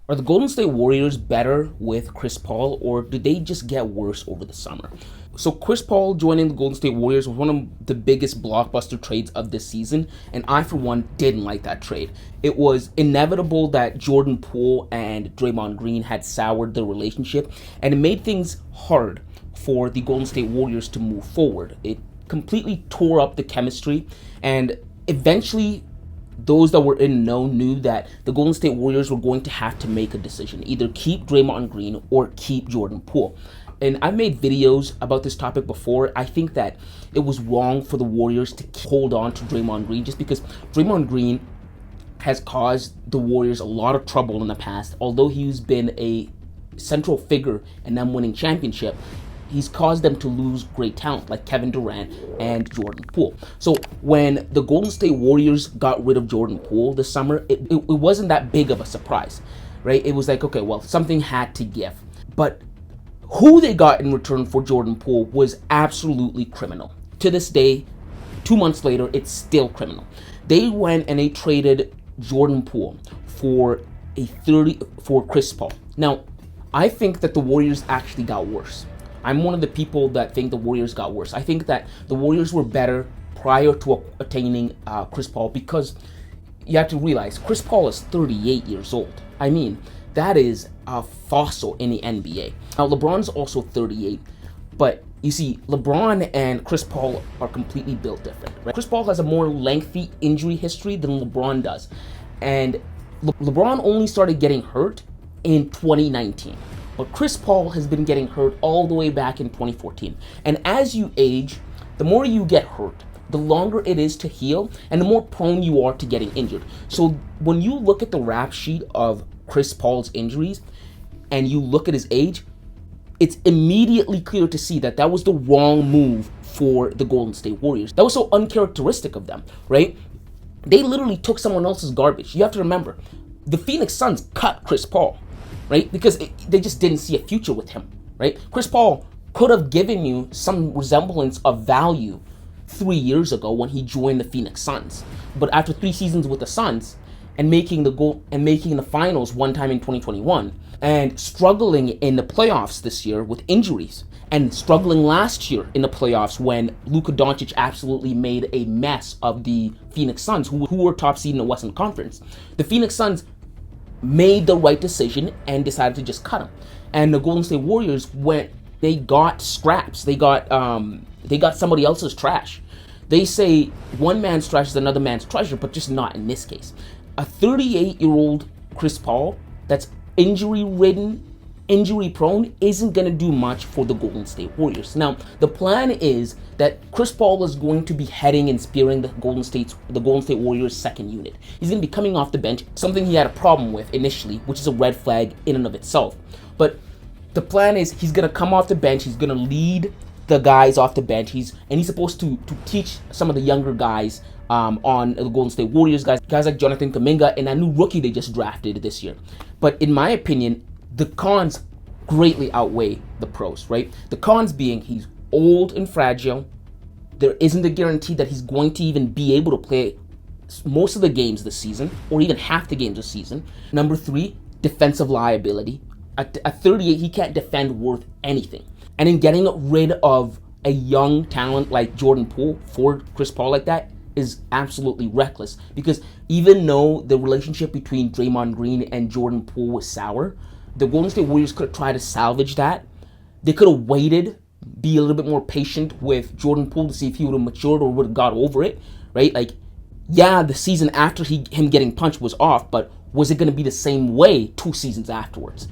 Are the Golden State Warriors better with Chris Paul, or did they just get worse over the summer? So Chris Paul joining the Golden State Warriors was one of the biggest blockbuster trades of this season, and I, for one, didn't like that trade. It was inevitable that Jordan Poole and Draymond Green had soured the relationship, and it made things hard for the Golden State Warriors to move forward. It completely tore up the chemistry, and eventually those that were in know knew that the Golden State Warriors were going to have to make a decision, either keep Draymond Green or keep Jordan Poole. And I've made videos about this topic before. I think that it was wrong for the Warriors to hold on to Draymond Green just because Draymond Green has caused the Warriors a lot of trouble in the past. Although he's been a central figure in them winning championship, he's caused them to lose great talent like Kevin Durant and Jordan Poole. So when the Golden State Warriors got rid of Jordan Poole this summer, it wasn't that big of a surprise, right? It was like, okay, well, something had to give. But who they got in return for Jordan Poole was absolutely criminal. To this day, 2 months later, it's still criminal. They went and they traded Jordan Poole for Chris Paul. Now, I think that the Warriors actually got worse. I'm one of the people that think the Warriors got worse. I think that the Warriors were better prior to attaining Chris Paul, because you have to realize Chris Paul is 38 years old. I mean, that is a fossil in the NBA. Now, LeBron's also 38, but you see, LeBron and Chris Paul are completely built different, right? Chris Paul has a more lengthy injury history than LeBron does, and LeBron only started getting hurt in 2019. But Chris Paul has been getting hurt all the way back in 2014. And as you age, the more you get hurt, the longer it is to heal, and the more prone you are to getting injured. So when you look at the rap sheet of Chris Paul's injuries, and you look at his age, it's immediately clear to see that that was the wrong move for the Golden State Warriors. That was so uncharacteristic of them, right? They literally took someone else's garbage. You have to remember, the Phoenix Suns cut Chris Paul, right? Because they just didn't see a future with him, right? Chris Paul could have given you some resemblance of value 3 years ago when he joined the Phoenix Suns. But after 3 seasons with the Suns and making the finals one time in 2021 and struggling in the playoffs this year with injuries and struggling last year in the playoffs when Luka Doncic absolutely made a mess of the Phoenix Suns, who were top seed in the Western Conference, the Phoenix Suns made the right decision and decided to just cut him. And the Golden State Warriors they got scraps. They got somebody else's trash. They say one man's trash is another man's treasure, but just not in this case. A 38-year-old Chris Paul that's injury-ridden, injury-prone, isn't going to do much for the Golden State Warriors. Now, the plan is that Chris Paul is going to be heading and spearing the Golden State Warriors' second unit. He's going to be coming off the bench, something he had a problem with initially, which is a red flag in and of itself. But the plan is he's going to come off the bench, he's going to lead the guys off the bench, he's supposed to teach some of the younger guys on the Golden State Warriors, guys like Jonathan Kuminga and that new rookie they just drafted this year. But in my opinion, the cons greatly outweigh the pros, right? The cons being he's old and fragile. There isn't a guarantee that he's going to even be able to play most of the games this season or even half the games this season. Number 3, defensive liability. At 38, he can't defend worth anything. And in getting rid of a young talent like Jordan Poole for Chris Paul like that is absolutely reckless, because even though the relationship between Draymond Green and Jordan Poole was sour, the Golden State Warriors could have tried to salvage that. They could have waited, be a little bit more patient with Jordan Poole to see if he would have matured or would have got over it, right? Like, yeah, the season after him getting punched was off, but was it going to be the same way 2 seasons afterwards?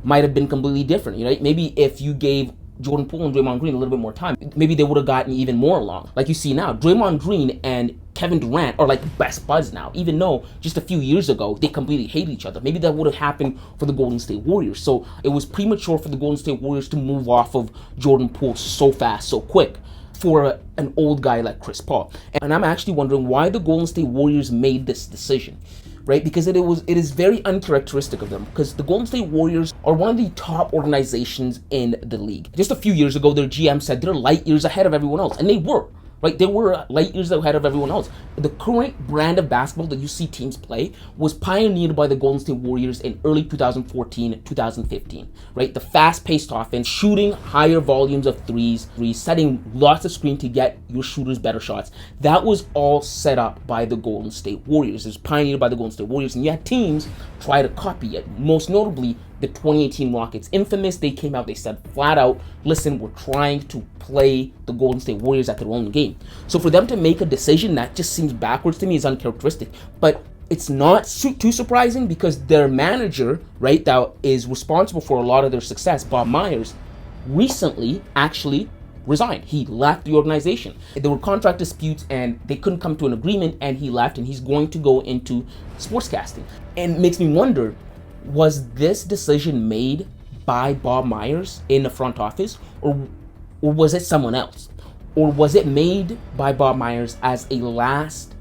Might have been completely different, right? Maybe if you gave Jordan Poole and Draymond Green a little bit more time, maybe they would have gotten even more along. Like you see now, Draymond Green and Kevin Durant are like best buds now, even though just a few years ago they completely hated each other. Maybe that would have happened for the Golden State Warriors. So it was premature for the Golden State Warriors to move off of Jordan Poole so fast, so quick for an old guy like Chris Paul. And I'm actually wondering why the Golden State Warriors made this decision, right? Because it is very uncharacteristic of them, because the Golden State Warriors are one of the top organizations in the league. Just a few years ago, their GM said they're light years ahead of everyone else, and they were. right? They were light years ahead of everyone else. The current brand of basketball that you see teams play was pioneered by the Golden State Warriors in early 2014, 2015, right? The fast-paced offense, shooting higher volumes of threes, setting lots of screen to get your shooters better shots. That was all set up by the Golden State Warriors. It was pioneered by the Golden State Warriors, and you had teams try to copy it. Most notably, the 2018 Rockets. Infamous, they came out, they said flat out, listen, we're trying to play the Golden State Warriors at their own game. So for them to make a decision that just seems backwards to me is uncharacteristic. But it's not too surprising because their manager, right, that is responsible for a lot of their success, Bob Myers, recently actually resigned. He left the organization. There were contract disputes and they couldn't come to an agreement, and he left, and he's going to go into sportscasting. And it makes me wonder, was this decision made by Bob Myers in the front office, or was it someone else? Or was it made by Bob Myers as a last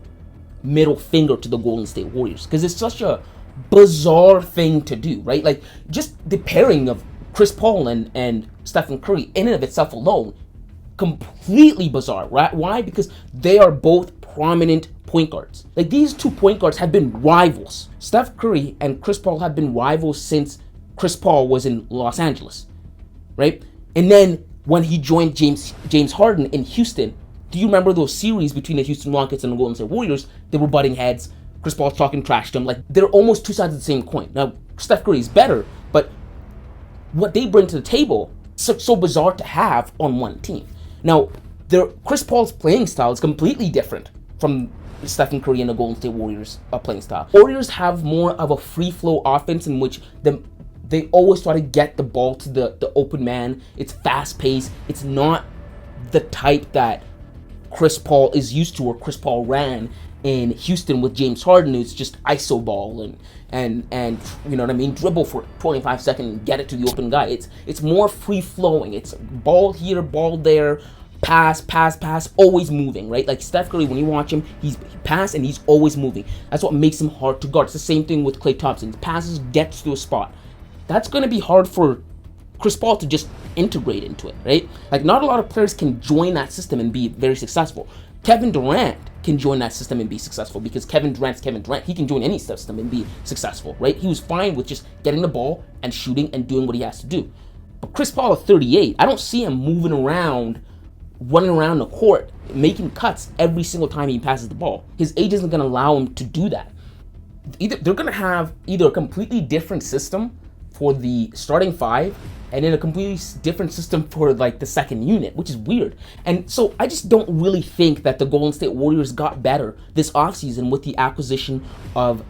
middle finger to the Golden State Warriors? Because it's such a bizarre thing to do, right? Like, just the pairing of Chris Paul and Stephen Curry in and of itself alone, completely bizarre, right? Why? Because they are both prominent point guards. Like, these two point guards have been rivals. Steph Curry and Chris Paul have been rivals since Chris Paul was in Los Angeles, right? And then when he joined James Harden in Houston, do you remember those series between the Houston Rockets and the Golden State Warriors? They were butting heads. Chris Paul's talking trash to him. Like, they're almost two sides of the same coin. Now, Steph Curry is better, but what they bring to the table is so bizarre to have on one team. Now, Chris Paul's playing style is completely different from Stephen Curry and the Golden State Warriors playing style. Warriors have more of a free flow offense in which they always try to get the ball to the open man. It's fast paced. It's not the type that Chris Paul is used to, or Chris Paul ran in Houston with James Harden. It's just iso ball and you know what I mean, dribble for 25 seconds and get it to the open guy. It's more free flowing. It's ball here, ball there, pass, always moving, right? Like Steph Curry, when you watch him, he pass and he's always moving. That's what makes him hard to guard. It's the same thing with Klay Thompson. He passes, gets to a spot. That's going to be hard for Chris Paul to just integrate into it, right? Like, not a lot of players can join that system and be very successful. Kevin Durant can join that system and be successful because Kevin Durant's Kevin Durant. He can join any system and be successful, right? He was fine with just getting the ball and shooting and doing what he has to do. But Chris Paul at 38, I don't see him moving around, running around the court, making cuts every single time he passes the ball. His age isn't going to allow him to do that. They're going to have either a completely different system for the starting five and then a completely different system for like the second unit, which is weird. And so I just don't really think that the Golden State Warriors got better this offseason with the acquisition of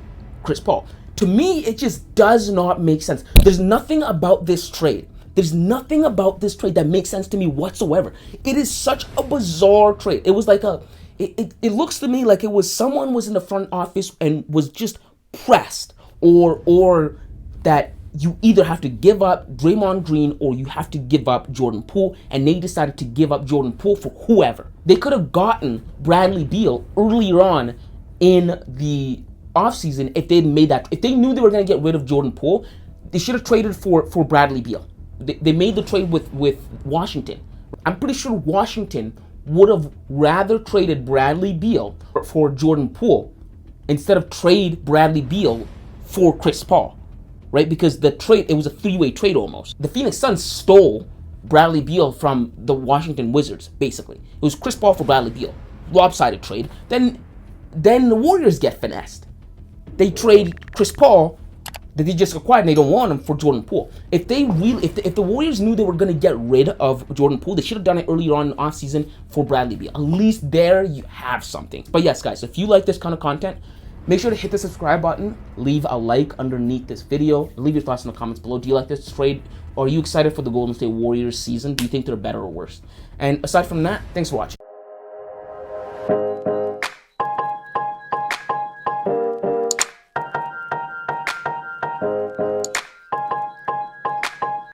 Chris Paul. To me, it just does not make sense. There's nothing about this trade. There's nothing about this trade that makes sense to me whatsoever. It is such a bizarre trade. It was like it looks to me like it was someone was in the front office and was just pressed, or that you either have to give up Draymond Green or you have to give up Jordan Poole, and they decided to give up Jordan Poole for whoever. They could have gotten Bradley Beal earlier on in the offseason if they'd made that. If they knew they were going to get rid of Jordan Poole, they should have traded for Bradley Beal. They made the trade with Washington. I'm pretty sure Washington would have rather traded Bradley Beal for Jordan Poole instead of trade Bradley Beal for Chris Paul. Right? Because the trade, it was a three-way trade almost. The Phoenix Suns stole Bradley Beal from the Washington Wizards, basically. It was Chris Paul for Bradley Beal. Lopsided trade. Then the Warriors get finessed. They trade Chris Paul that they just acquired and they don't want him for Jordan Poole. If the Warriors knew they were going to get rid of Jordan Poole, they should have done it earlier on in the offseason for Bradley Beal. At least there you have something. But yes, guys, if you like this kind of content, make sure to hit the subscribe button, leave a like underneath this video, leave your thoughts in the comments below. Do you like this trade? Or are you excited for the Golden State Warriors season? Do you think they're better or worse? And aside from that, thanks for watching.